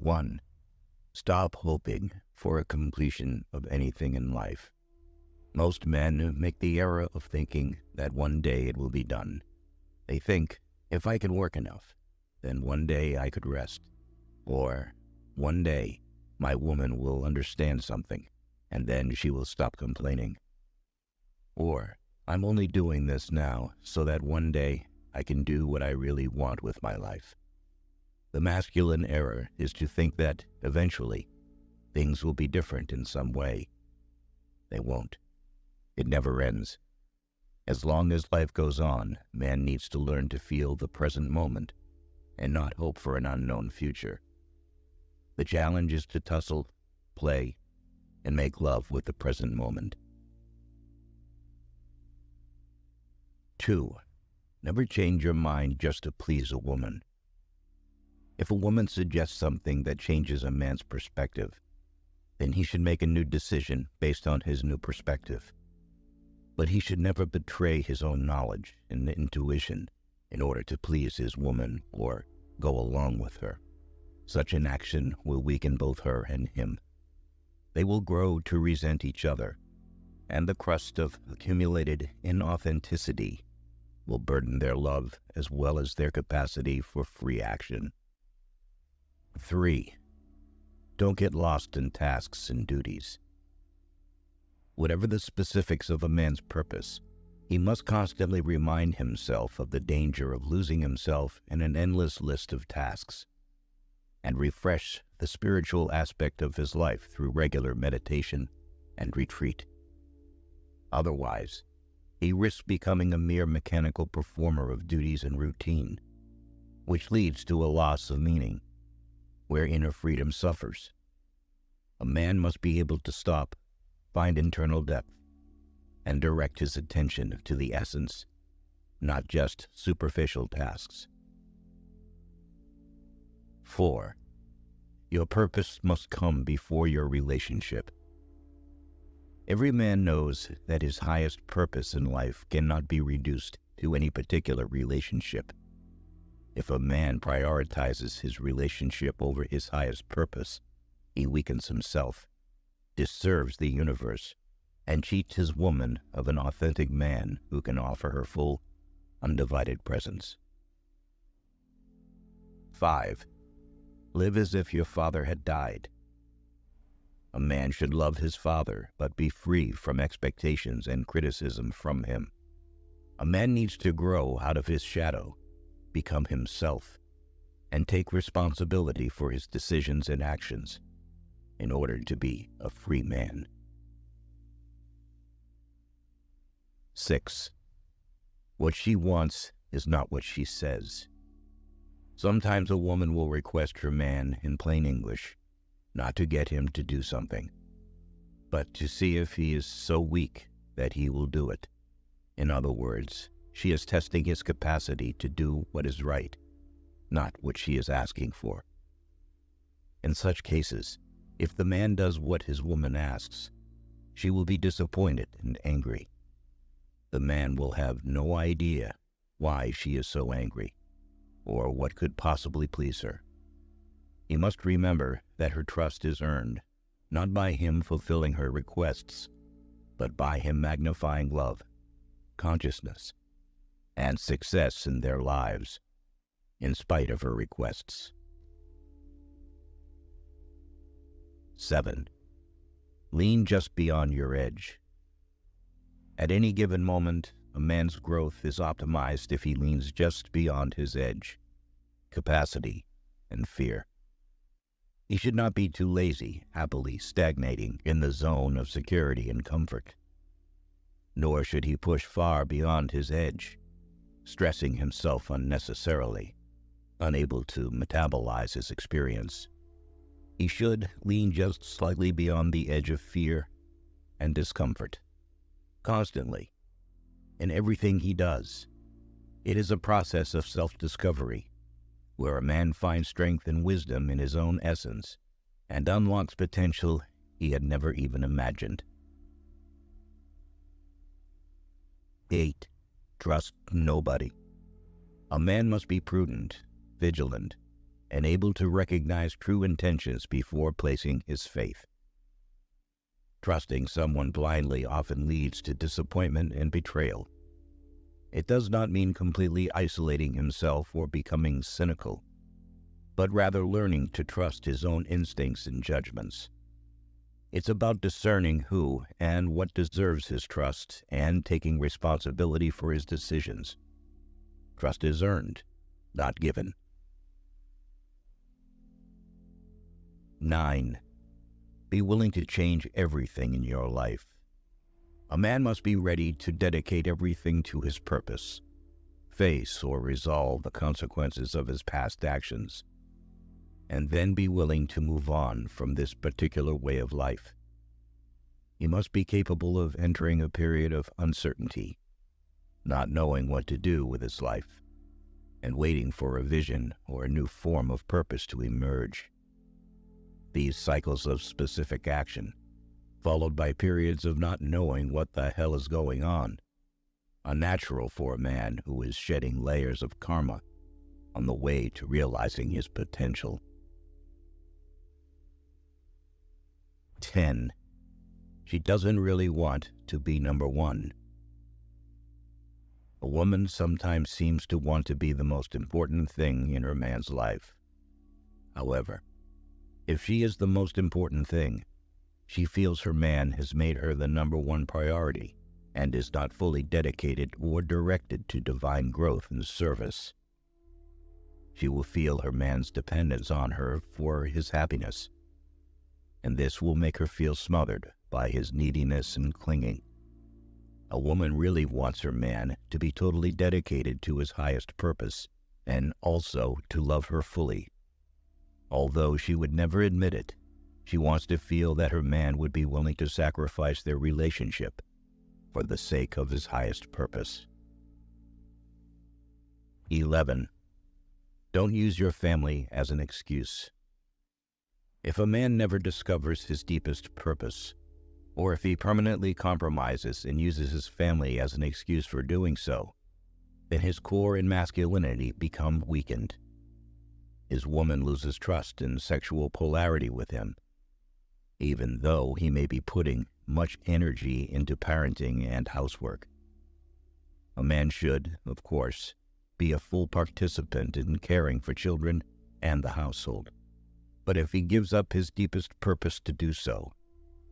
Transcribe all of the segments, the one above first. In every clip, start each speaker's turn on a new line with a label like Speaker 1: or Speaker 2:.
Speaker 1: 1. Stop hoping for a completion of anything in life. Most men make the error of thinking that one day it will be done. They think, if I can work enough, then one day I could rest. Or, one day my woman will understand something, and then she will stop complaining. Or, I'm only doing this now so that one day I can do what I really want with my life. The masculine error is to think that, eventually, things will be different in some way. They won't. It never ends. As long as life goes on, man needs to learn to feel the present moment and not hope for an unknown future. The challenge is to tussle, play, and make love with the present moment. 2. Never change your mind just to please a woman. If a woman suggests something that changes a man's perspective, then he should make a new decision based on his new perspective. But he should never betray his own knowledge and intuition in order to please his woman or go along with her. Such an action will weaken both her and him. They will grow to resent each other, and the crust of accumulated inauthenticity will burden their love as well as their capacity for free action. 3. Don't get lost in tasks and duties. Whatever the specifics of a man's purpose, he must constantly remind himself of the danger of losing himself in an endless list of tasks, and refresh the spiritual aspect of his life through regular meditation and retreat. Otherwise, he risks becoming a mere mechanical performer of duties and routine, which leads to a loss of meaning, where inner freedom suffers. A man must be able to stop, find internal depth, and direct his attention to the essence, not just superficial tasks. 4. Your purpose must come before your relationship. Every man knows that his highest purpose in life cannot be reduced to any particular relationship. If a man prioritizes his relationship over his highest purpose, he weakens himself, disserves the universe, and cheats his woman of an authentic man who can offer her full, undivided presence. 5. Live as if your father had died. A man should love his father, but be free from expectations and criticism from him. A man needs to grow out of his shadow, become himself, and take responsibility for his decisions and actions in order to be a free man. 6. What she wants is not what she says. Sometimes a woman will request her man in plain English, not to get him to do something, but to see if he is so weak that he will do it. In other words, she is testing his capacity to do what is right, not what she is asking for. In such cases, if the man does what his woman asks, she will be disappointed and angry. The man will have no idea why she is so angry, or what could possibly please her. He must remember that her trust is earned, not by him fulfilling her requests, but by him magnifying love, consciousness, and success in their lives, in spite of her requests. 7. Lean just beyond your edge. At any given moment, a man's growth is optimized if he leans just beyond his edge, capacity, and fear. He should not be too lazy, happily stagnating in the zone of security and comfort. Nor should he push far beyond his edge, stressing himself unnecessarily, unable to metabolize his experience. He should lean just slightly beyond the edge of fear and discomfort, constantly, in everything he does. It is a process of self-discovery, where a man finds strength and wisdom in his own essence and unlocks potential he had never even imagined. 8. Trust nobody. A man must be prudent, vigilant, and able to recognize true intentions before placing his faith. Trusting someone blindly often leads to disappointment and betrayal. It does not mean completely isolating himself or becoming cynical, but rather learning to trust his own instincts and judgments. It's about discerning who and what deserves his trust and taking responsibility for his decisions. Trust is earned, not given. 9. Be willing to change everything in your life. A man must be ready to dedicate everything to his purpose, face or resolve the consequences of his past actions, and then be willing to move on from this particular way of life. He must be capable of entering a period of uncertainty, not knowing what to do with his life, and waiting for a vision or a new form of purpose to emerge. These cycles of specific action, followed by periods of not knowing what the hell is going on, are natural for a man who is shedding layers of karma on the way to realizing his potential. 10. She doesn't really want to be number one. A woman sometimes seems to want to be the most important thing in her man's life. However, if she is the most important thing, she feels her man has made her the number one priority and is not fully dedicated or directed to divine growth and service. She will feel her man's dependence on her for his happiness, and this will make her feel smothered by his neediness and clinging. A woman really wants her man to be totally dedicated to his highest purpose and also to love her fully. Although she would never admit it, she wants to feel that her man would be willing to sacrifice their relationship for the sake of his highest purpose. 11. Don't use your family as an excuse. If a man never discovers his deepest purpose, or if he permanently compromises and uses his family as an excuse for doing so, then his core and masculinity become weakened. His woman loses trust and sexual polarity with him, even though he may be putting much energy into parenting and housework. A man should, of course, be a full participant in caring for children and the household. But if he gives up his deepest purpose to do so,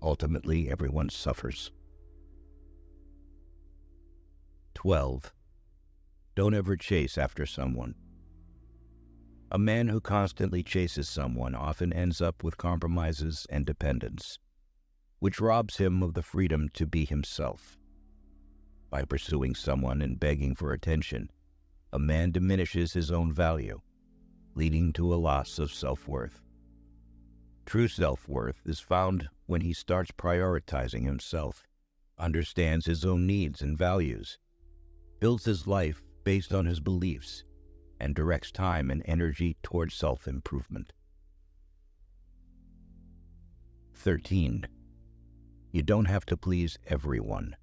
Speaker 1: ultimately everyone suffers. 12. Don't ever chase after someone. A man who constantly chases someone often ends up with compromises and dependence, which robs him of the freedom to be himself. By pursuing someone and begging for attention, a man diminishes his own value, leading to a loss of self-worth. True self-worth is found when he starts prioritizing himself, understands his own needs and values, builds his life based on his beliefs, and directs time and energy towards self-improvement. 13. You don't have to please everyone.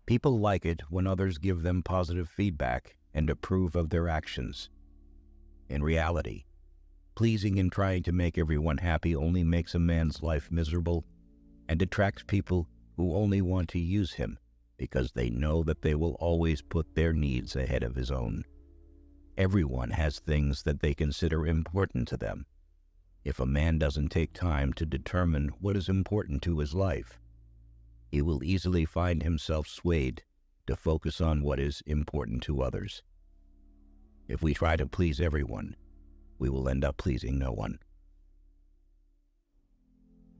Speaker 1: People like it when others give them positive feedback and approve of their actions. In reality, pleasing and trying to make everyone happy only makes a man's life miserable and attracts people who only want to use him because they know that they will always put their needs ahead of his own. Everyone has things that they consider important to them. If a man doesn't take time to determine what is important to his life, he will easily find himself swayed to focus on what is important to others. If we try to please everyone, we will end up pleasing no one.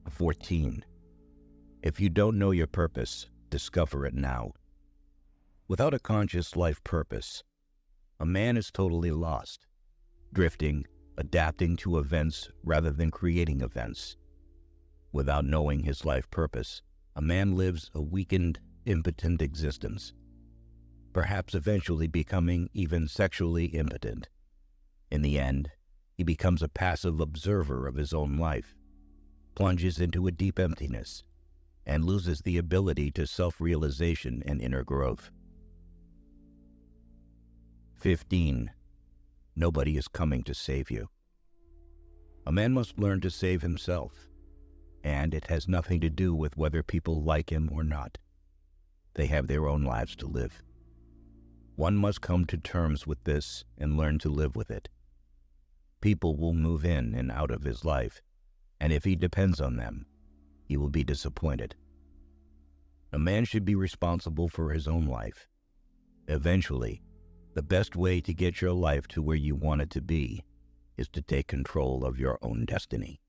Speaker 1: 14. If you don't know your purpose, discover it now. Without a conscious life purpose, a man is totally lost, drifting, adapting to events rather than creating events. Without knowing his life purpose, a man lives a weakened, impotent existence, perhaps eventually becoming even sexually impotent. In the end, he becomes a passive observer of his own life, plunges into a deep emptiness, and loses the ability to self-realization and inner growth. 15. Nobody is coming to save you. A man must learn to save himself, and it has nothing to do with whether people like him or not. They have their own lives to live. One must come to terms with this and learn to live with it. People will move in and out of his life, and if he depends on them, he will be disappointed. A man should be responsible for his own life. Eventually, the best way to get your life to where you want it to be is to take control of your own destiny.